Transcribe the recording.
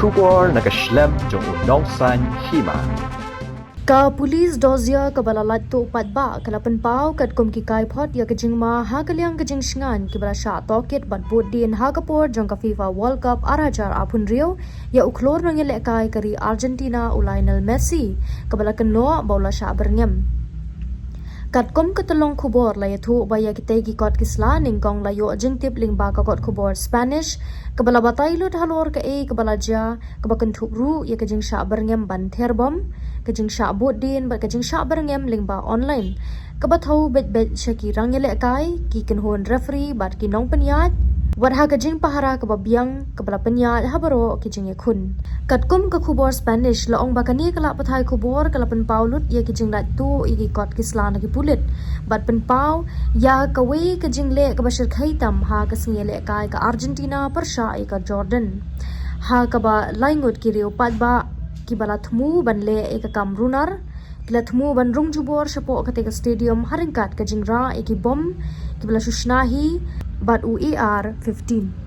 kubor nakaslem jong unong san Hima. Ka polis Dossier ka bala Laittuh patba kalapan pau kat kum ki kai phot ya kajing ma ha kaliang kajing Sngan ki bala Shah toket ban put din ha kapor jong ka FIFA World Cup arajar apun rio ya uklor nang ele kai kari Argentina ulainal Messi ka bala keno bola Shah Byrngem. Kat kum ketelong kubor Laittuh baya kita ki kot kisla ningkong layo jengtip Lyngba ka kot kubor Spanish kabala batai lut halor ka kabala ja kabakan thukru ya kajing Shah Byrngem ban therbom kajing Shah din ba kajing Shah Byrngem Lyngba online kabathau bet shaki rangele kai ki kenhon referee bat ki nong penyat wadha kajing pahara kababiang kabala penyat habaro kajing Ïakhun katkum ka kubor Spanish laong bakani kala pathai kubor kala pen paulut ya kajing Laittuh iki kot kislan ki pulit bat pen pau ya kawe kajing le kabashir khaitam ha kasngele kai ka Argentina persha ka Jordan ha kaba laingut ki riu patba ki bala thmu ban le ka kamrunar kila thmu ban rung jubor shapo kate ka stadium haringkat kajing ra ki bom ki bala shushnahi bat UER 15